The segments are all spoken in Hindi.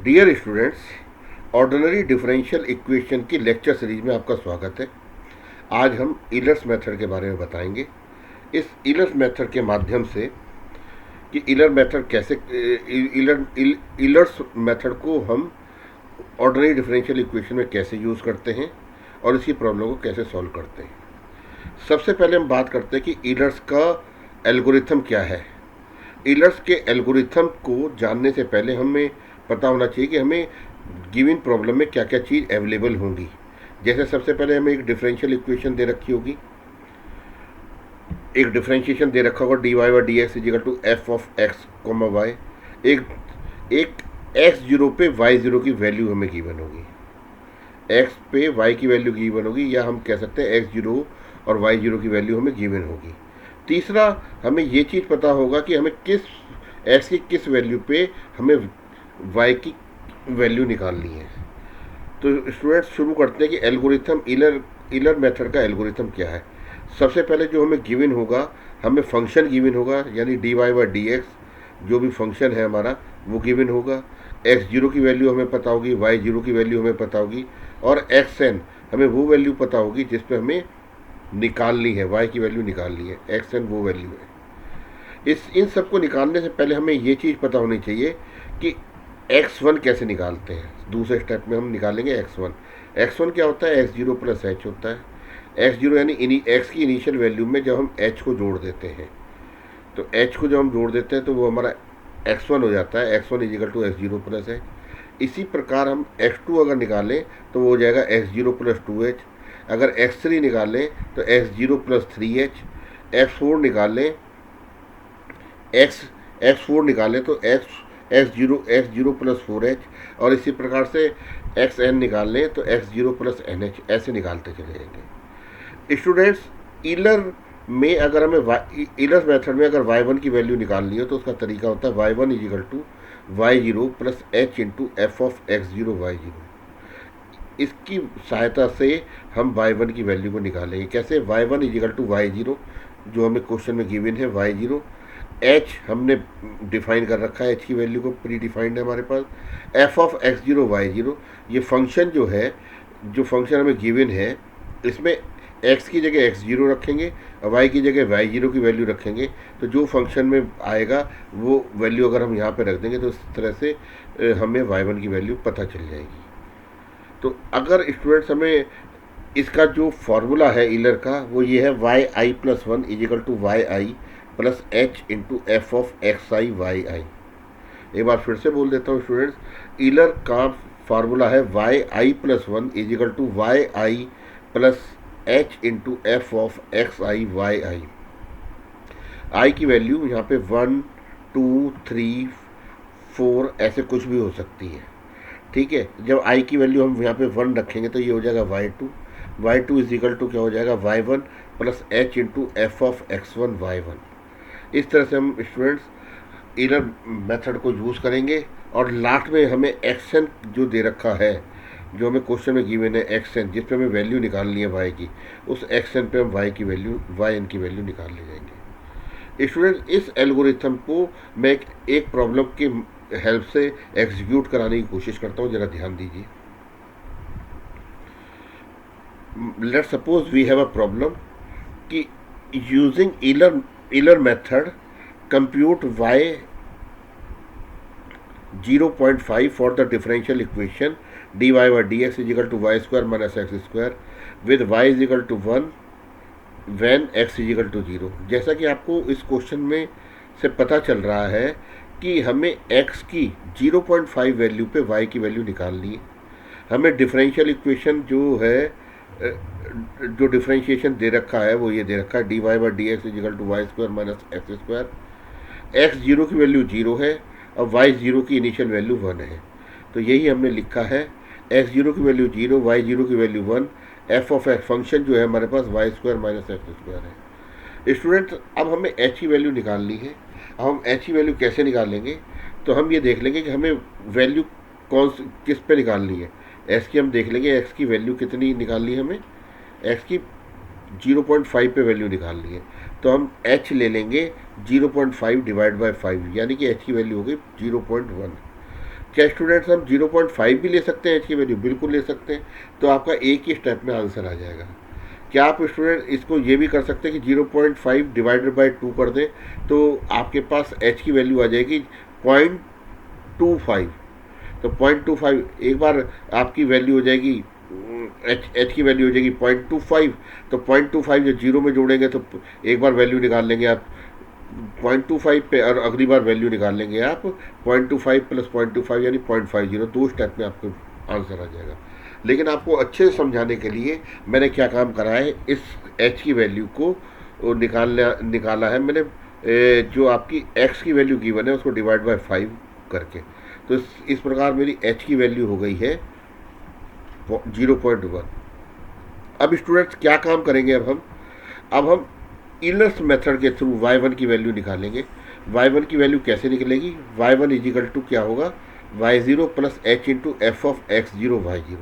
Dear students, ordinary differential equation की लेक्चर सीरीज में आपका स्वागत है। आज हम ईलर्स मेथड के बारे में बताएंगे। इस ईलर्स मेथड के माध्यम से कि ईलर मेथड कैसे ईलर्स मेथड को हम ऑर्डिनरी डिफरेंशियल इक्वेशन में कैसे यूज़ करते हैं और इसकी प्रॉब्लम को कैसे सॉल्व करते हैं। सबसे पहले हम बात करते हैं कि ईलर्स का एल्गोरिथम क्या है। ईलर्स के एल्गोरिथम को जानने से पहले हमें पता होना चाहिए कि हमें गिवन प्रॉब्लम में क्या क्या चीज़ अवेलेबल होंगी। जैसे सबसे पहले हमें एक डिफरेंशियल इक्वेशन दे रखी होगी, एक डिफरेंशिएशन दे रखा होगा dy by D x is equal to F of x comma y. एक एक्स जीरो पे वाई जीरो की वैल्यू हमें गिवन होगी, एक्स पे वाई की वैल्यू गिवन होगी, या हम कह सकते हैं एक्स जीरो और वाई जीरो की वैल्यू हमें गिवन होगी। तीसरा, हमें ये चीज़ पता होगा कि हमें किस एक्स की किस वैल्यू पे हमें वाई की वैल्यू निकालनी है। तो स्टूडेंट्स शुरू करते हैं कि एल्गोरिथम ईलर मेथड का एल्गोरिथम क्या है। सबसे पहले जो हमें गिवन होगा, हमें फंक्शन गिवन होगा, यानी d y by D x जो भी फंक्शन है हमारा वो गिवन होगा। एक्स जीरो की वैल्यू हमें पता होगी, वाई जीरो की वैल्यू हमें पता होगी, और एक्स एन हमें वो वैल्यू पता होगी जिस पे हमें निकालनी है, वाई की वैल्यू निकालनी है, एक्स एन वो वैल्यू है। इन सब को निकालने से पहले हमें ये चीज़ पता होनी चाहिए कि x1 कैसे निकालते हैं। दूसरे स्टेप में हम निकालेंगे x1। x1 क्या होता है? x0 प्लस h होता है। x0 यानी x की इनिशियल वैल्यू में जब हम h को जोड़ देते हैं, तो h को जब हम जोड़ देते हैं तो वो हमारा x1 हो जाता है। x1 is equal to x0 plus h। इसी प्रकार हम x2 अगर निकालें तो वो हो जाएगा x0 प्लस 2h। अगर x3 निकालें तो x0 प्लस 3h। x4 निकालें x4 निकालें तो x0 प्लस 4h, और इसी प्रकार से xn निकाल लें तो x0 प्लस nh, ऐसे निकालते चले जाएंगे। स्टूडेंट्स, ईलर में अगर हमें ईलर मेथड में अगर y1 की वैल्यू निकालनी हो तो उसका तरीका होता है y1 is equal to y0 plus h into F of x0 y0। इसकी सहायता से हम y1 की वैल्यू को निकालेंगे। कैसे? y1 इजिकल टू y0 जो हमें क्वेश्चन में गिवन है y0, h हमने डिफाइन कर रखा है, h की वैल्यू को प्री डिफाइंड है हमारे पास, f ऑफ x0 y0 ये फंक्शन जो है, जो फंक्शन हमें गिवन है, इसमें x की जगह x0 रखेंगे और y की जगह y0 की वैल्यू रखेंगे। तो जो फंक्शन में आएगा वो वैल्यू अगर हम यहाँ पे रख देंगे तो इस तरह से हमें y1 की वैल्यू पता चल जाएगी। तो अगर स्टूडेंट्स हमें इसका जो फॉर्मूला है ईलर का वो ये है y i plus 1 is equal to Y I plus h into F of X I Y I. एक बार फिर से बोल देता हूँ स्टूडेंट्स, ईलर का फार्मूला है y i plus 1 is equal to Y I plus h into F of X I Y I. I की वैल्यू यहाँ पे 1 2 3 4 ऐसे कुछ भी हो सकती है, ठीक है। जब आई की वैल्यू हम यहाँ पे 1 रखेंगे तो ये हो जाएगा y2 इजिकल टू क्या हो जाएगा y1 plus h into F of x1 y1। इस तरह से हम स्टूडेंट्स ईलर मेथड को यूज़ करेंगे, और लास्ट में हमें एक्सन जो दे रखा है, जो हमें क्वेश्चन में गिवन है एक्सन, जिस पे हमें वैल्यू निकालनी है y की, उस एक्सन पे हम y n की वैल्यू निकाल ले जाएंगे। स्टूडेंट्स, इस एल्गोरिथम को मैं एक प्रॉब्लम की हेल्प से एग्जीक्यूट कराने की कोशिश करता हूँ, ज़रा ध्यान दीजिए। Let's suppose we have a problem कि using Euler method compute y 0.5 for the differential equation dy by dx is equal to y square minus x square with y is equal to 1 when x is equal to 0। जैसा कि आपको इस क्वेश्चन में से पता चल रहा है कि हमें x की 0.5 वैल्यू पे y की वैल्यू निकालनी है। हमें डिफरेंशियल इक्वेशन जो है, जो डिफरेंशिएशन दे रखा है वो ये दे रखा है dy by D x is equal to Y square minus X square. X zero की वैल्यू 0 है और वाई जीरो की इनिशियल वैल्यू 1 है। तो यही हमने लिखा है, एक्स जीरो की वैल्यू 0, वाई जीरो की value 1, F of X function जो है हमारे पास Y square minus X square है। स्टूडेंट्स, अब हमें एच की वैल्यू निकालनी है। अब हम एच की वैल्यू कैसे निकालेंगे, तो हम ये देख लेंगे कि हमें वैल्यू किस पे निकालनी है। एक्स की हम देख लेंगे, एक्स की वैल्यू कितनी निकालनी है हमें, एक्स की 0.5 पे वैल्यू निकालनी है। तो हम h ले लेंगे 0.5 डिवाइड बाई 5, यानी कि h की वैल्यू होगी 0.1। क्या स्टूडेंट्स हम 0.5 भी ले सकते हैं एच की वैल्यू? बिल्कुल ले सकते हैं। तो आपका एक ही स्टेप में आंसर आ जाएगा। क्या आप स्टूडेंट इसको ये भी कर सकते हैं कि 0.5 डिवाइडेड बाई 2 कर दें, तो आपके पास एच की वैल्यू आ जाएगी 0.25। तो 0.25 एक बार आपकी वैल्यू हो जाएगी, एच की वैल्यू हो जाएगी 0.25। तो 0.25 जो जीरो में जोड़ेंगे तो एक बार वैल्यू निकाल लेंगे आप 0.25 पे, और अगली बार वैल्यू निकाल लेंगे आप 0.25 प्लस 0.25 यानी 0.50। 2 स्टेप में आपको आंसर आ जाएगा। लेकिन आपको अच्छे से समझाने के लिए मैंने क्या काम करा है, इस एच की वैल्यू को निकाला है मैंने, जो आपकी एक्स की वैल्यू गिवन है उसको डिवाइड बाय 5 करके। तो इस प्रकार मेरी एच की वैल्यू हो गई है 0.1। अब स्टूडेंट्स क्या काम करेंगे, अब हम इलर्स मेथड के थ्रू y1 की वैल्यू निकालेंगे। y1 की वैल्यू कैसे निकलेगी? y1 इजिकल टू क्या होगा, y0 plus h into F of x0 y0।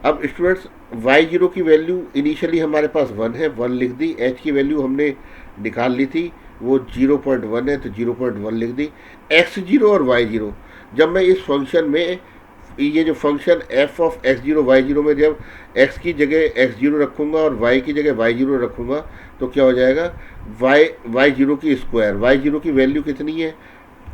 अब स्टूडेंट्स y0 की वैल्यू इनिशियली हमारे पास 1 है, 1 लिख दी। h की वैल्यू हमने निकाल ली थी, वो 0.1 है तो 0.1 लिख दी। x0 और y0, जब मैं इस फंक्शन में ये जो function f of x0 y0 में जब x की जगह x0 रखूँगा और y की जगह y0 रखूँगा तो क्या हो जाएगा, y0 की स्क्वायर। y0 की वैल्यू कितनी है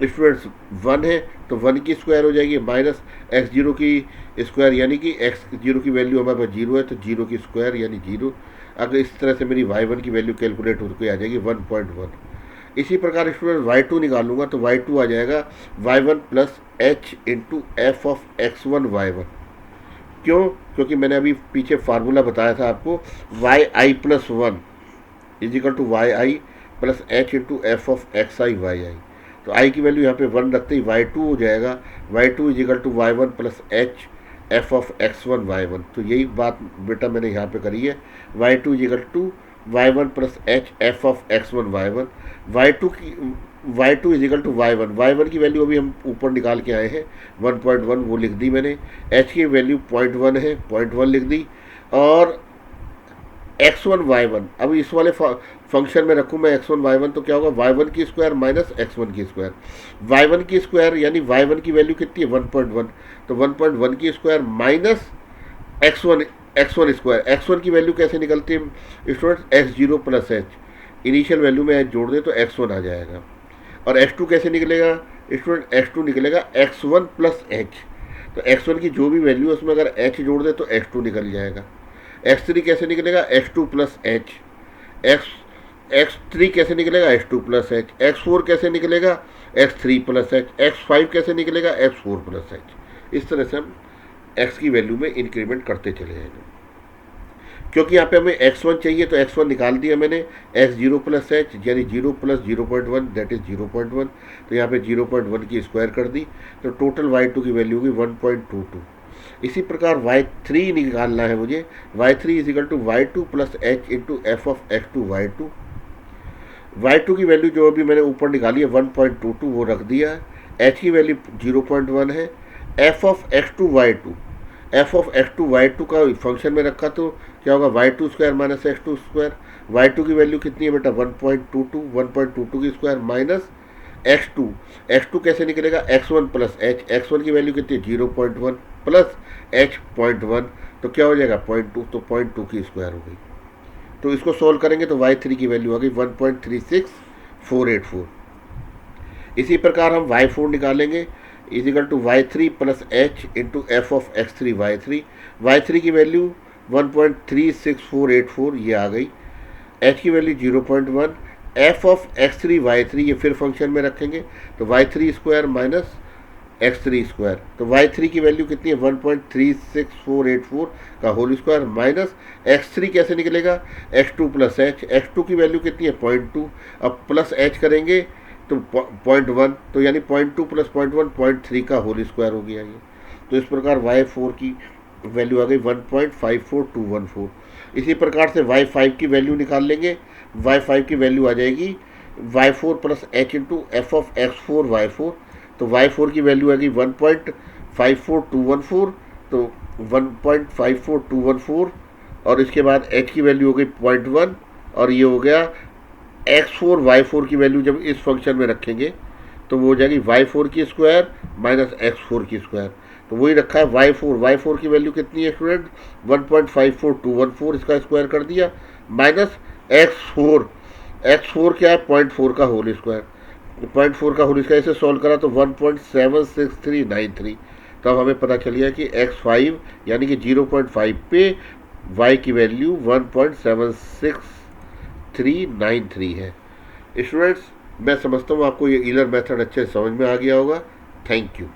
स्टूडेंट्स? 1 है, तो 1 की स्क्वायर हो जाएगी माइनस x0 की स्क्वायर, यानी कि x0 की वैल्यू हमारे पास 0 है तो 0 की स्क्वायर यानी 0। अगर इस तरह से मेरी y1 की वैल्यू कैलकुलेट होकर आ जाएगी 1.1। इसी प्रकार स्टूडेंट y2 निकालूंगा तो y2 आ जाएगा y1 plus h into F of x1 y1। क्यों? क्योंकि मैंने अभी पीछे फार्मूला बताया था आपको, yi plus 1 is equal to yi plus h into F of xi yi। तो i की वैल्यू यहाँ पे 1 रखते ही y2 हो जाएगा, y2 is equal to y1 plus h F of x1 y1। तो यही बात बेटा मैंने यहाँ पे करी है, y2 is equal to y1 plus h F of x1 y1। y2 is equal to y1 की वैल्यू अभी हम ऊपर निकाल के आए हैं 1.1, वो लिख दी मैंने। h की वैल्यू 0.1 है, 0.1 लिख दी। और x1 y1 अब इस वाले फंक्शन में रखूँ मैं x1 y1 तो क्या होगा, y1 की स्क्वायर माइनस x1 की स्क्वायर। y1 की स्क्वायर यानी y1 की वैल्यू कितनी है 1.1, तो 1.1 की square minus x1 square. x1 की वैल्यू कैसे निकलती है student, x0 plus h, initial value में h जोड़ दे तो x1 आ जाएगा। और x2 कैसे निकलेगा स्टूडेंट, x2 निकलेगा x1 प्लस h। तो x1 की जो भी वैल्यू है उसमें अगर h जोड़ दे तो x2 निकल जाएगा। x3 कैसे निकलेगा, x2 प्लस h। x3 कैसे निकलेगा, x2 प्लस h। x4 कैसे निकलेगा, x3 प्लस h। x5 कैसे निकलेगा, x4 प्लस h। इस तरह से हम x की वैल्यू में इंक्रीमेंट करते चले जाएंगे। क्योंकि यहाँ पे हमें x1 चाहिए तो x1 निकाल दिया मैंने, x0 प्लस h यानी 0 प्लस 0.1 दैट इज 0.1। तो यहाँ पे 0.1 की स्क्वायर कर दी तो टोटल y2 की वैल्यू होगी 1.22। इसी प्रकार y3 निकालना है मुझे, y3 is equal to y2 plus h into F of x2 y2। y2 की वैल्यू जो अभी मैंने ऊपर निकाली है 1.22 वो रख दिया है। h की वैल्यू 0.1 है। F of x2 y2, F of x2 y2 का फंक्शन में रखा तो क्या होगा, y2 square minus x2 square. y2 की वैल्यू कितनी है बेटा 1.22 की स्क्वायर माइनस x2 कैसे निकलेगा, x1 प्लस h। x1 की वैल्यू कितनी है 0.1 प्लस h 0.1 तो क्या हो जाएगा 0.2, तो 0.2 की स्क्वायर हो गई। तो इसको सोल्व करेंगे तो y3 की वैल्यू आ गई 1.36484। इसी प्रकार हम y4 निकालेंगे is equal to y3 plus h into F of x3 y3 की वैल्यू 1.36484 ये आ गई। h की value 0.1, F of x3 y3 ये फिर फंक्शन में रखेंगे तो y3 square minus x3 square. तो y3 की वैल्यू कितनी है 1.36484 का होल स्क्वायर माइनस x3 कैसे निकलेगा, x2 प्लस h। x2 की वैल्यू कितनी है 0.2, अब प्लस h करेंगे तो 0.1, तो यानी 0.2 प्लस 0.1 0.3 का होल स्क्वायर हो गया ये। तो इस प्रकार y4 की वैल्यू आ गई 1.54214। इसी प्रकार से y5 की वैल्यू निकाल लेंगे, y5 की वैल्यू आ जाएगी y4 plus h into F of x4 y4। तो y4 की वैल्यू आएगी 1.54214, तो 1.54214 और इसके बाद h की वैल्यू हो गई 0.1 और ये हो गया x4 y4 की वैल्यू जब इस फंक्शन में रखेंगे तो वो हो जाएगी y4 की स्क्वायर माइनस x4 की स्क्वायर। तो वही रखा है y4 की वैल्यू कितनी है स्टूडेंट 1.54214, इसका स्क्वायर कर दिया, माइनस x4 क्या है 0.4 का होल स्क्वायर, 0.4 का होल स्क्वायर इसे सॉल्व करा तो 1.76393। तब हमें पता चल गया कि x5 यानी कि 0.5 पे y की वैल्यू 1.76393 है। स्टूडेंट्स मैं समझता हूँ आपको ये ईलर मेथड अच्छे से समझ में आ गया होगा। Thank you.